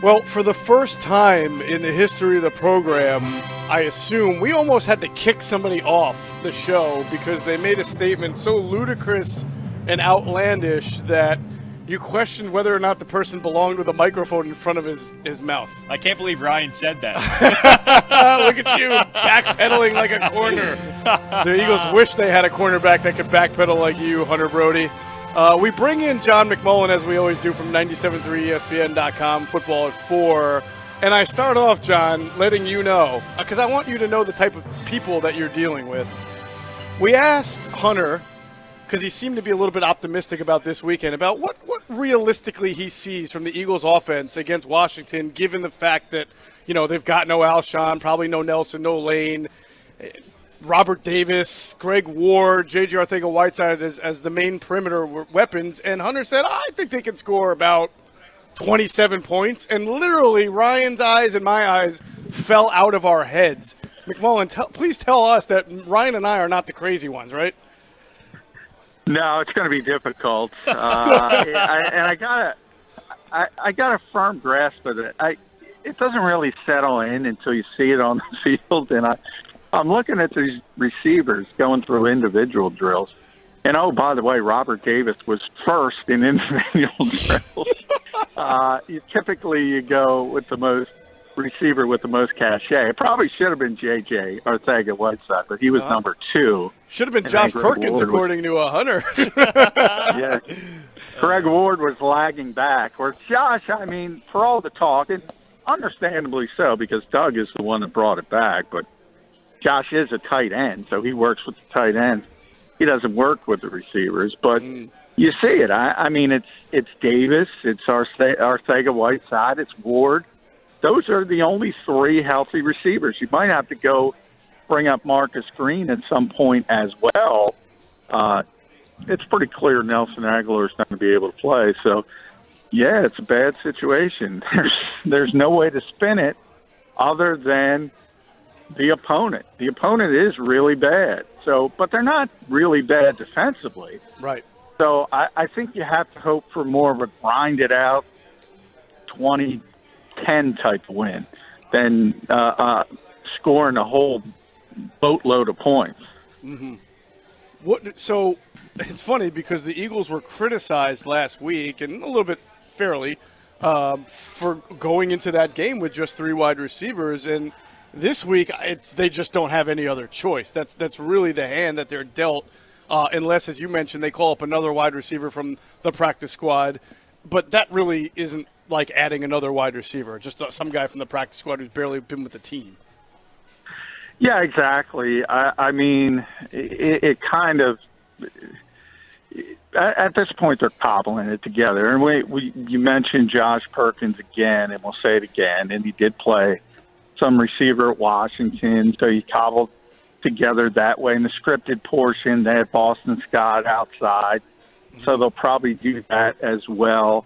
Well, for the first time in the history of the program, I assume we almost had to kick somebody off the show because they made a statement so ludicrous and outlandish that you questioned whether or not the person belonged with a microphone in front of his mouth. I can't believe Ryan said that. Look at you, backpedaling like a corner. The Eagles wish they had a cornerback that could backpedal like you, Hunter Brody. We bring in John McMullen, as we always do, from 97.3 ESPN.com, Football at 4. And I start off, John, letting you know, because I want you to know the type of people that you're dealing with. We asked Hunter, because he seemed to be a little bit optimistic about this weekend, about what realistically he sees from the Eagles offense against Washington, given the fact that, you know, they've got no Alshon, probably no Nelson, no Lane, Robert Davis, Greg Ward, J.J. Arcega-Whiteside as the main perimeter weapons. And Hunter said, I think they can score about 27 points. And literally, Ryan's eyes and my eyes fell out of our heads. McMullen, please tell us that Ryan and I are not the crazy ones, right? No, it's going to be difficult. I got a firm grasp of it. It doesn't really settle in until you see it on the field. And I'm looking at these receivers going through individual drills. And, oh, by the way, Robert Davis was first in individual drills. Typically, you go with the most receiver with the most cachet. It probably should have been J.J. Arcega-Whiteside, but he was number 2. Should have been Josh Perkins, according to a Hunter. Yeah. Greg Ward was lagging back. Or Josh, I mean, for all the talk, and understandably so, because Doug is the one that brought it back, but Josh is a tight end, so he works with the tight ends. He doesn't work with the receivers, but you see it. I mean, it's Davis, it's Arcega-Whiteside, it's Ward. Those are the only 3 healthy receivers. You might have to go bring up Marcus Green at some point as well. It's pretty clear Nelson Agholor is not going to be able to play. So, yeah, it's a bad situation. There's no way to spin it other than the opponent. The opponent is really bad. So, but they're not really bad defensively. Right. So I think you have to hope for more of a grind-it-out 20-10 type of win than scoring a whole boatload of points. Mm-hmm. So it's funny because the Eagles were criticized last week, and a little bit fairly, for going into that game with just 3 wide receivers. And this week, they just don't have any other choice. That's really the hand that they're dealt, unless, as you mentioned, they call up another wide receiver from the practice squad. But that really isn't like adding another wide receiver, just some guy from the practice squad who's barely been with the team. Yeah, exactly. I mean, it kind of at this point they're cobbling it together. And you mentioned Josh Perkins again, and we'll say it again. And he did play some receiver at Washington, so he cobbled together that way. In the scripted portion, they had Boston Scott outside, so they'll probably do that as well.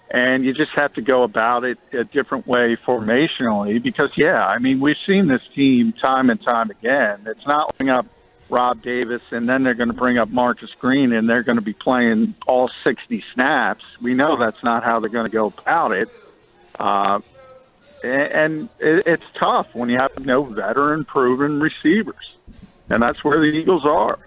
And you just have to go about it a different way formationally because, yeah, I mean, we've seen this team time and time again. It's not bring up Rob Davis and then they're going to bring up Marcus Green and they're going to be playing all 60 snaps. We know that's not how they're going to go about it. And it's tough when you have no veteran, proven receivers. And that's where the Eagles are.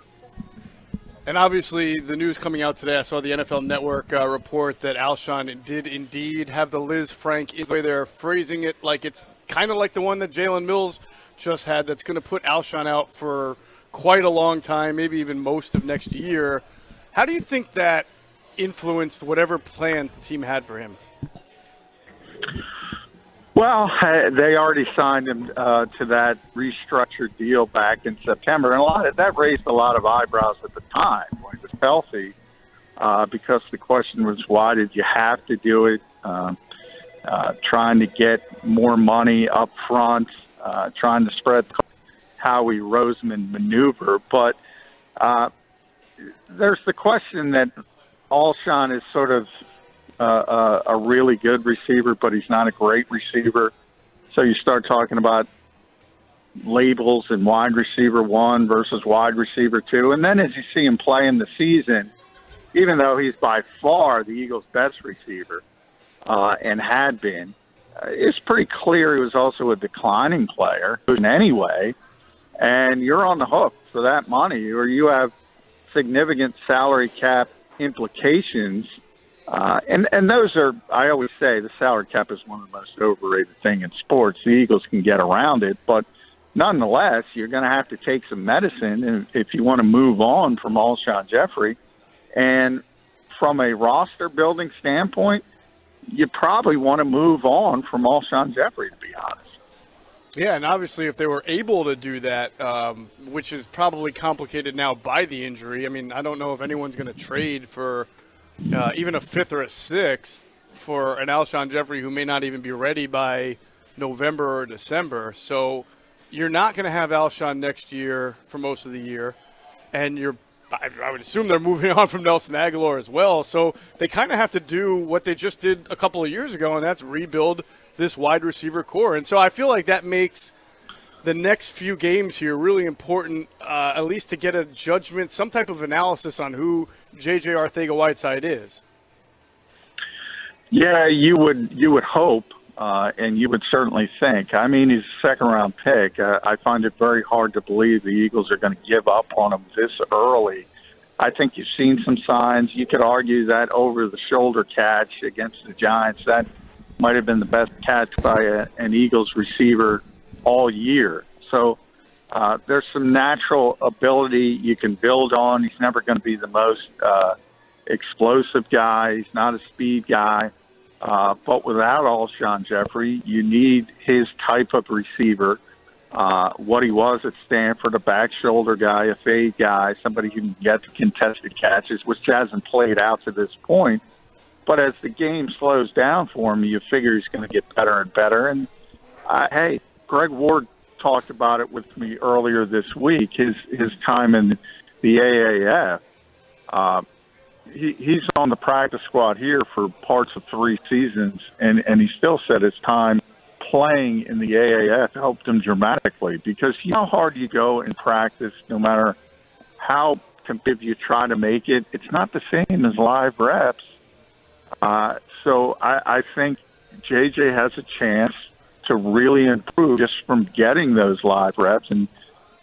And obviously, the news coming out today, I saw the NFL Network report that Alshon did indeed have the Liz Frank injury. They're phrasing it like it's kind of like the one that Jalen Mills just had that's going to put Alshon out for quite a long time, maybe even most of next year. How do you think that influenced whatever plans the team had for him? Well, they already signed him to that restructured deal back in September, and that raised a lot of eyebrows at the time when he was healthy, because the question was, why did you have to do it? Trying to get more money up front, trying to spread Howie Roseman maneuver. But there's the question that Alshon is sort of a really good receiver, but he's not a great receiver. So you start talking about labels and wide receiver 1 versus wide receiver 2. And then as you see him play in the season, even though he's by far the Eagles' best receiver and had been, it's pretty clear he was also a declining player in any way, and you're on the hook for that money, or you have significant salary cap implications. And those are, I always say, the salary cap is one of the most overrated thing in sports. The Eagles can get around it, but nonetheless, you're going to have to take some medicine if you want to move on from Alshon Jeffrey. And from a roster building standpoint, you probably want to move on from Alshon Jeffrey, to be honest. Yeah, and obviously if they were able to do that, which is probably complicated now by the injury, I mean, I don't know if anyone's going to trade for even a fifth or a sixth for an Alshon Jeffrey who may not even be ready by November or December. So you're not going to have Alshon next year for most of the year, and I would assume they're moving on from Nelson Agholor as well. So they kind of have to do what they just did a couple of years ago, and that's rebuild this wide receiver core. And so I feel like that makes the next few games here really important, at least to get a judgment, some type of analysis on who J.J. Arcega-Whiteside is. Yeah, you would hope, and you would certainly think. I mean, he's a second-round pick. I find it very hard to believe the Eagles are going to give up on him this early. I think you've seen some signs. You could argue that over-the-shoulder catch against the Giants, that might have been the best catch by an Eagles receiver all year. So there's some natural ability you can build on. He's never going to be the most explosive guy. He's not a speed guy. But without Alshon Jeffrey, you need his type of receiver, what he was at Stanford, a back shoulder guy, a fade guy, somebody who can get the contested catches, which hasn't played out to this point. But as the game slows down for him, you figure he's going to get better and better. And, hey, Greg Ward talked about it with me earlier this week, his time in the AAF. He's on the practice squad here for parts of 3 seasons, and he still said his time playing in the AAF helped him dramatically, because you know how hard you go in practice, no matter how competitive you try to make it, it's not the same as live reps. So I think JJ has a chance to really improve just from getting those live reps and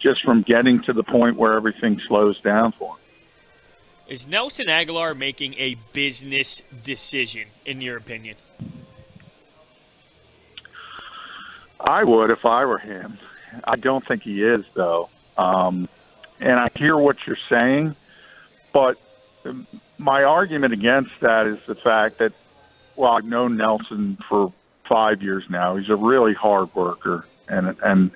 just from getting to the point where everything slows down for him. Is Nelson Agholor making a business decision, in your opinion? I would if I were him. I don't think he is, though. And I hear what you're saying, but my argument against that is the fact that, well, I've known Nelson for 5 years now. He's a really hard worker, and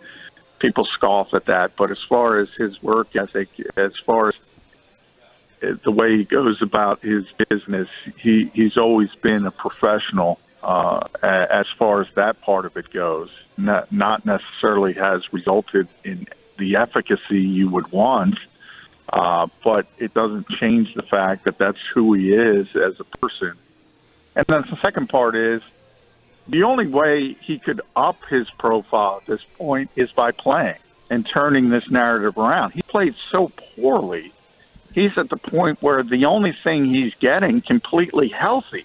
people scoff at that. But as far as his work ethic, as far as the way he goes about his business, he's always been a professional as far as that part of it goes. Not necessarily has resulted in the efficacy you would want, but it doesn't change the fact that that's who he is as a person. And then the second part is, the only way he could up his profile at this point is by playing and turning this narrative around. He played so poorly. He's at the point where the only thing he's getting completely healthy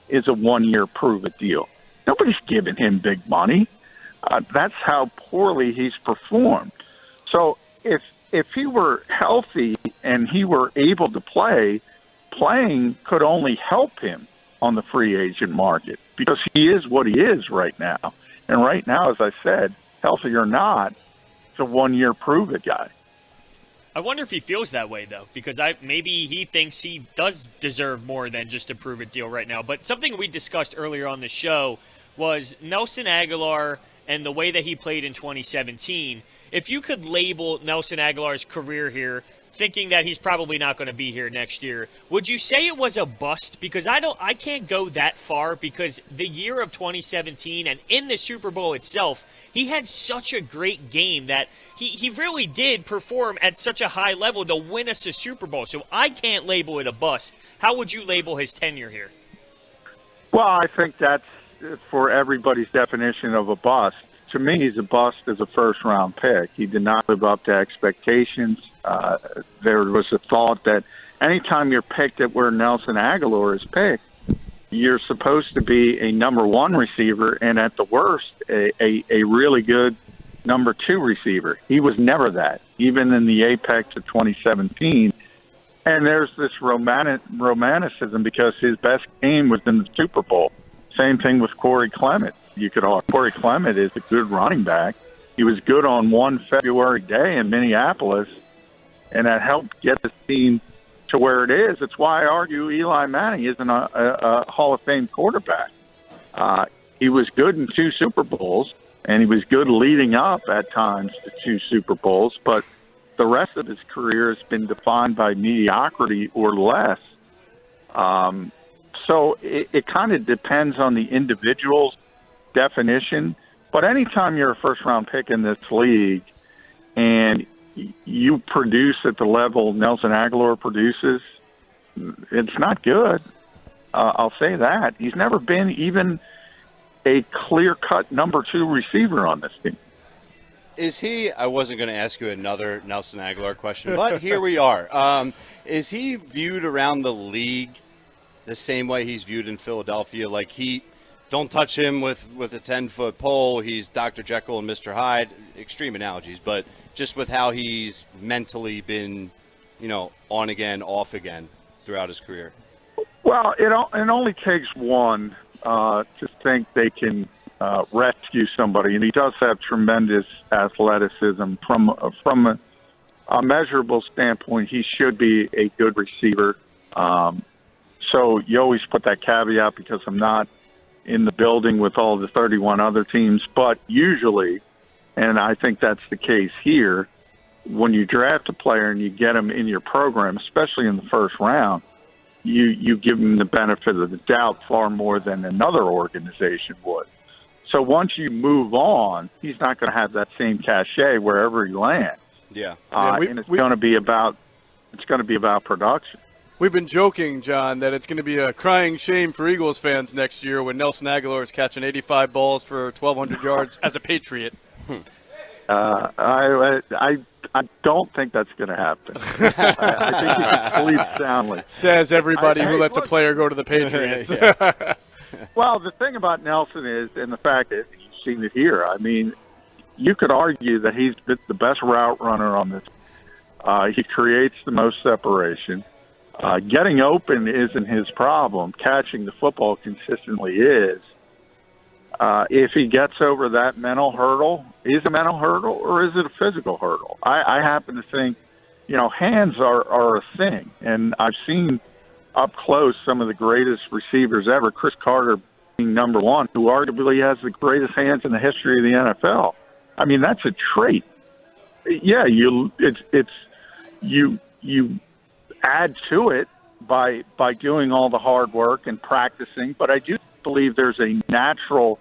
is a 1-year prove-it deal. Nobody's giving him big money. That's how poorly he's performed. So if he were healthy and he were able to play, playing could only help him on the free agent market, because he is what he is right now. And right now, as I said, healthy or not, it's a 1-year prove-it guy. I wonder if he feels that way, though, because maybe he thinks he does deserve more than just a prove-it deal right now. But something we discussed earlier on the show was Nelson Agholor and the way that he played in 2017. If you could label Nelson Agholor's career here, thinking that he's probably not going to be here next year, would you say it was a bust? Because I can't go that far, because the year of 2017 and in the Super Bowl itself, he had such a great game that he really did perform at such a high level to win us a Super Bowl. So I can't label it a bust. How would you label his tenure here? Well, I think that's for everybody's definition of a bust. To me, he's a bust as a first-round pick. He did not live up to expectations. There was a thought that anytime you're picked at where Nelson Agholor is picked, you're supposed to be a number one receiver and at the worst, a really good number two receiver. He was never that, even in the apex of 2017. And there's this romanticism because his best game was in the Super Bowl. Same thing with Corey Clement. You could argue Corey Clement is a good running back. He was good on one February day in Minneapolis, and that helped get the team to where it is. It's why I argue Eli Manning isn't a Hall of Fame quarterback. He was good in 2 Super Bowls, and he was good leading up at times to 2 Super Bowls, but the rest of his career has been defined by mediocrity or less. So it kind of depends on the individual's definition. But anytime you're a first-round pick in this league and you produce at the level Nelson Agholor produces, it's not good. I'll say that. He's never been even a clear-cut number 2 receiver on this team. Is he – I wasn't going to ask you another Nelson Agholor question, but here we are. Is he viewed around the league the same way he's viewed in Philadelphia? Like don't touch him with a 10-foot pole. He's Dr. Jekyll and Mr. Hyde. Extreme analogies, but just with how he's mentally been, on again, off again throughout his career. Well, it only takes one to think they can rescue somebody, and he does have tremendous athleticism. From a measurable standpoint, he should be a good receiver. So you always put that caveat because I'm not in the building with all the 31 other teams, but usually, and I think that's the case here, when you draft a player and you get him in your program, especially in the first round, you give him the benefit of the doubt far more than another organization would. So once you move on, he's not going to have that same cachet wherever he lands. Yeah. And it's going to be about production. We've been joking, John, that it's going to be a crying shame for Eagles fans next year when Nelson Agholor is catching 85 balls for 1,200 yards as a Patriot. I don't think that's going to happen. I think he sleeps soundly. Says everybody who lets a player go to the Patriots. Well, the thing about Nelson is, and the fact that you've seen it here, I mean, you could argue that he's the best route runner on this. He creates the most separation. Getting open isn't his problem. Catching the football consistently is. If he gets over that mental hurdle, is it a mental hurdle or is it a physical hurdle? I happen to think, hands are a thing. And I've seen up close some of the greatest receivers ever, Chris Carter being number 1, who arguably has the greatest hands in the history of the NFL. I mean, that's a trait. Yeah, you add to it by doing all the hard work and practicing, but I do believe there's a natural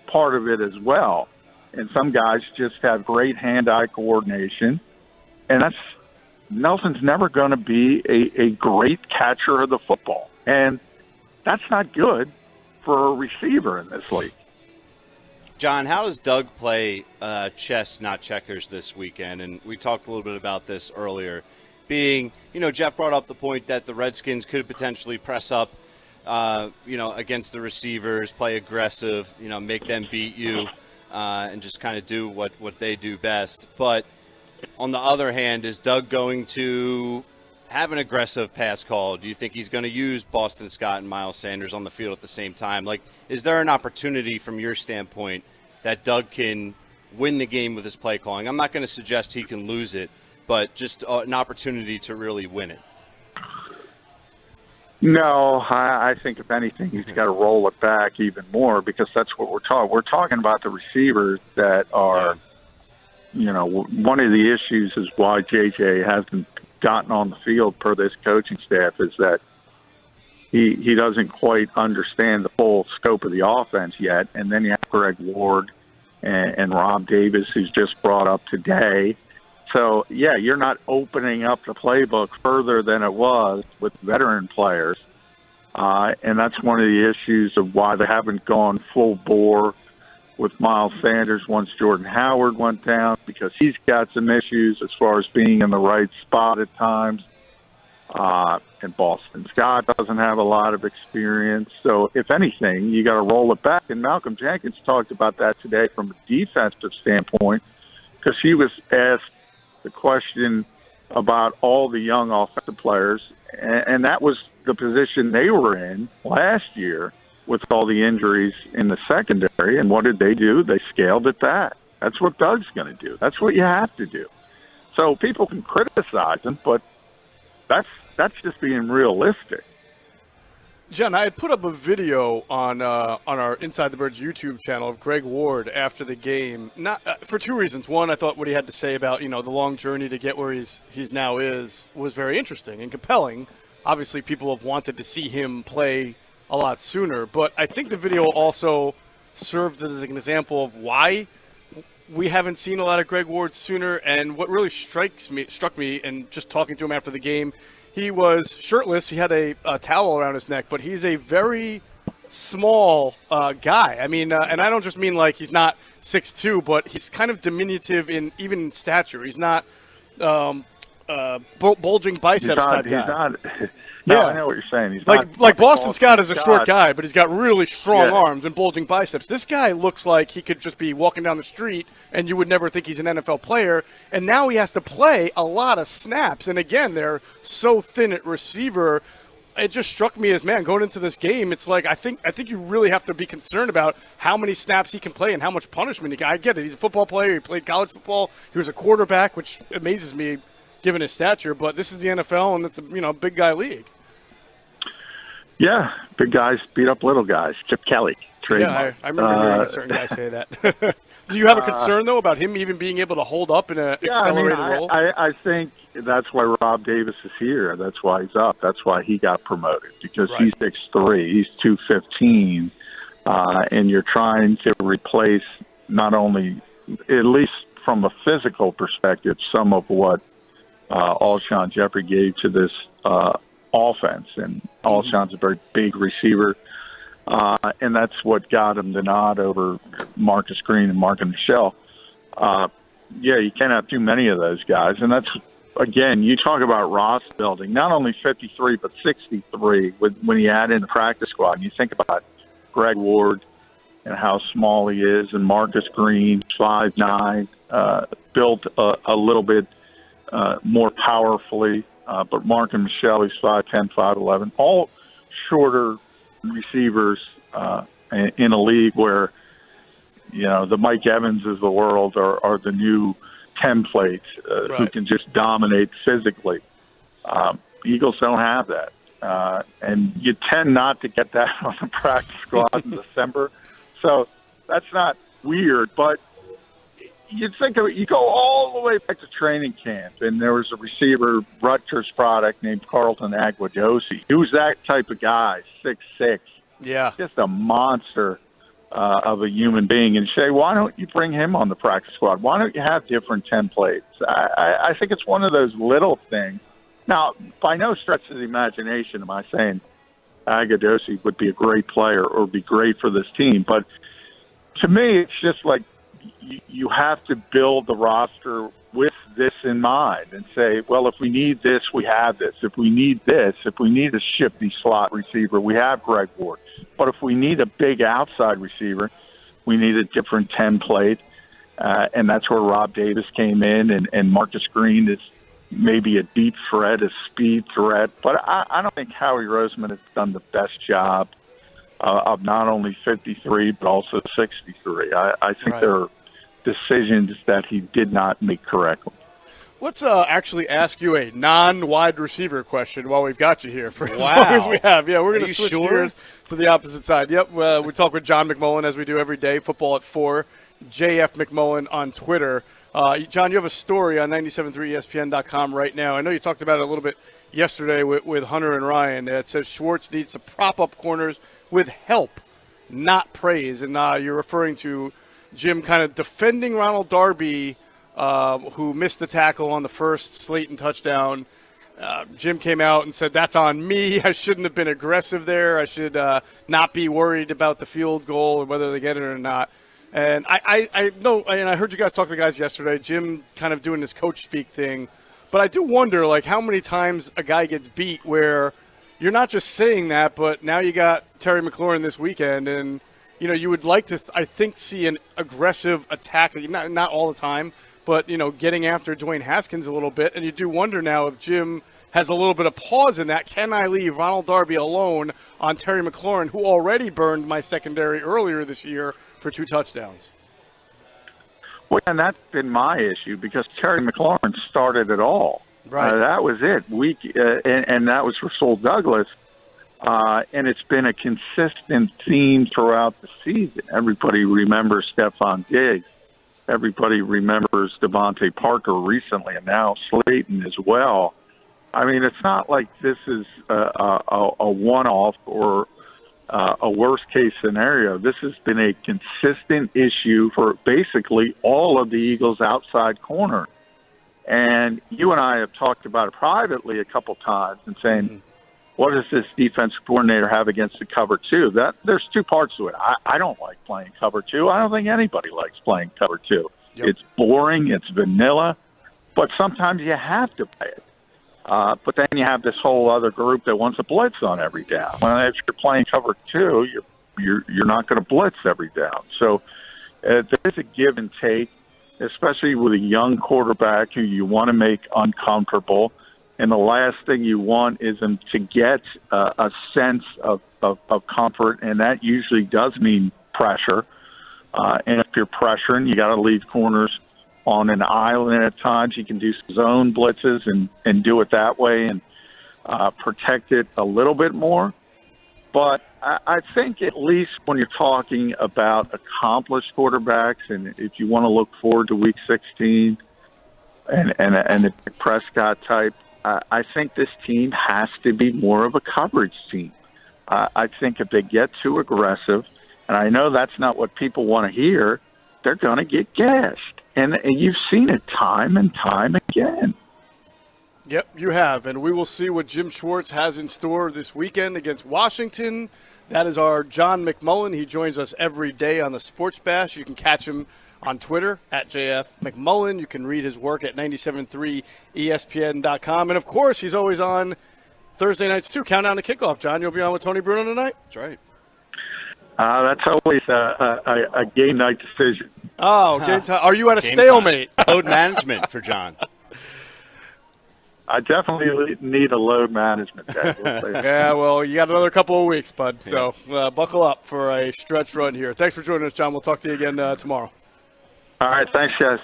part of it as well. And some guys just have great hand-eye coordination, and Nelson's never going to be a great catcher of the football, and that's not good for a receiver in this league. John, how does Doug play chess, not checkers, this weekend? And we talked a little bit about this earlier. Being, Jeff brought up the point that the Redskins could potentially press up, against the receivers, play aggressive, make them beat you, and just kind of do what they do best. But on the other hand, is Doug going to have an aggressive pass call? Do you think he's going to use Boston Scott and Miles Sanders on the field at the same time? Like, is there an opportunity from your standpoint that Doug can win the game with his play calling? I'm not going to suggest he can lose it, but just an opportunity to really win it. No, I think if anything, he's got to roll it back even more because that's what we're talking. We're talking about the receivers that are, one of the issues is why JJ hasn't gotten on the field per this coaching staff is that he doesn't quite understand the full scope of the offense yet. And then you have Greg Ward and Rob Davis, who's just brought up today. So, yeah, you're not opening up the playbook further than it was with veteran players. And that's one of the issues of why they haven't gone full bore with Miles Sanders once Jordan Howard went down, because he's got some issues as far as being in the right spot at times. And Boston Scott doesn't have a lot of experience. So if anything, you got to roll it back. And Malcolm Jenkins talked about that today from a defensive standpoint, because he was asked the question about all the young offensive players, and that was the position they were in last year with all the injuries in the secondary. And what did they do? They scaled it back. That's what Doug's going to do. That's what you have to do. So people can criticize him, but that's just being realistic. John, I had put up a video on our Inside the Birds YouTube channel of Greg Ward after the game. Not for two reasons. One, I thought what he had to say about the long journey to get where he's now was very interesting and compelling. Obviously, people have wanted to see him play a lot sooner, but I think the video also served as an example of why we haven't seen a lot of Greg Ward sooner. And what really struck me, and just talking to him after the game, he was shirtless. He had a towel around his neck, but he's a very small guy. I mean, and I don't just mean like he's not 6'2", but he's kind of diminutive in even stature. He's not bulging biceps type guy. He's not. No, I know what you're saying. He's like Boston Scott is a short guy, but he's got really strong arms and bulging biceps. This guy looks like he could just be walking down the street and you would never think he's an NFL player. And now he has to play a lot of snaps. And again, they're so thin at receiver. It just struck me as, man, going into this game, it's like I think you really have to be concerned about how many snaps he can play and how much punishment he can. I get it. He's a football player. He played college football. He was a quarterback, which amazes me given his stature. But this is the NFL, and it's a big guy league. Yeah, big guys beat up little guys. Chip Kelly. Yeah, I remember hearing a certain guy say that. Do you have a concern, though, about him even being able to hold up in an accelerated role? I think that's why Rob Davis is here. That's why he's up. That's why he got promoted, because he's 6'3", he's 215, and you're trying to replace not only, at least from a physical perspective, some of what Alshon Jeffrey gave to this offense. And Alshon's a very big receiver. And that's what got him the nod over Marcus Green and Mark and Michelle. You can't have too many of those guys. And that's, again, you talk about roster building, not only 53, but 63 when you add in the practice squad. And you think about Greg Ward and how small he is, and Marcus Green, 5'9", built a little bit more powerfully. But Mark and Michelle, he's 5'10", 5'11", all shorter receivers in a league where, the Mike Evanses of the world are the new templates who can just dominate physically. Eagles don't have that. And you tend not to get that on the practice squad in December. So that's not weird, but you'd think of it, you go all the way back to training camp, and there was a receiver, Rutgers product, named Carlton Aguadosi. He was that type of guy, 6'6". Yeah. Just a monster of a human being. And say, why don't you bring him on the practice squad? Why don't you have different templates? I think it's one of those little things. Now, by no stretch of the imagination am I saying Aguadosi would be a great player or be great for this team. But to me, it's just like, you have to build the roster with this in mind and say, well, if we need this, we have this. If we need this, if we need a shifty slot receiver, we have Greg Ward. But if we need a big outside receiver, we need a different template. And that's where Rob Davis came in, and Marcus Green is maybe a deep threat, a speed threat. But I don't think Howie Roseman has done the best job of not only 53, but also 63. I think there are decisions that he did not make correctly. Let's actually ask you a non-wide receiver question while we've got you here for as long as we have. Yeah, we're going to switch gears to the opposite side. Yep, we talk with John McMullen as we do every day, football at 4, JF McMullen on Twitter. John, you have a story on 97.3ESPN.com right now. I know you talked about it a little bit yesterday with Hunter and Ryan. It says Schwartz needs to prop up corners with help, not praise. And you're referring to Jim kind of defending Ronald Darby, who missed the tackle on the first Slayton touchdown. Jim came out and said, that's on me. I shouldn't have been aggressive there. I should not be worried about the field goal and whether they get it or not. And I know, and I heard you guys talk to the guys yesterday, Jim kind of doing this coach speak thing. But I do wonder, like, how many times a guy gets beat where you're not just saying that, but now you got Terry McLaurin this weekend, and, you know, you would like to, I think, see an aggressive attack, not all the time, but, you know, getting after Dwayne Haskins a little bit. And you do wonder now if Jim has a little bit of pause in that. Can I leave Ronald Darby alone on Terry McLaurin, who already burned my secondary earlier this year for 2 touchdowns? Well, and that's been my issue because Terry McLaurin started it all. Right. That was it. And that was for Sol Douglas. And it's been a consistent theme throughout the season. Everybody remembers Stephon Diggs. Everybody remembers Devontae Parker recently, and now Slayton as well. I mean, it's not like this is a one-off or a worst-case scenario. This has been a consistent issue for basically all of the Eagles' outside corner. And you and I have talked about it privately a couple times and saying, what does this defense coordinator have against the cover 2? There's 2 parts to it. I don't like playing cover 2. I don't think anybody likes playing cover 2. Yep. It's boring. It's vanilla. But sometimes you have to play it. But then you have this whole other group that wants a blitz on every down. Well, if you're playing cover 2, you're not going to blitz every down. So there's a give and take, especially with a young quarterback who you want to make uncomfortable. And the last thing you want is him to get a sense of comfort, and that usually does mean pressure. And if you're pressuring, you got to leave corners on an island at times. You can do zone blitzes and do it that way and protect it a little bit more. But I think at least when you're talking about accomplished quarterbacks, and if you want to look forward to Week 16 and the Prescott type, I think this team has to be more of a coverage team. I think if they get too aggressive, and I know that's not what people want to hear, they're going to get gashed. And you've seen it time and time again. Yep, you have. And we will see what Jim Schwartz has in store this weekend against Washington. That is our John McMullen. He joins us every day on the Sports Bash. You can catch him on Twitter at JF McMullen. You can read his work at 973ESPN.com. And, of course, he's always on Thursday nights, too. Countdown to Kickoff. John, you'll be on with Tony Bruno tonight? That's right. That's always a game night decision. Oh, game time. Are you at a stalemate? Load management for John. I definitely need a load management day. Yeah, well, you got another couple of weeks, bud. So buckle up for a stretch run here. Thanks for joining us, John. We'll talk to you again tomorrow. All right. Thanks, guys.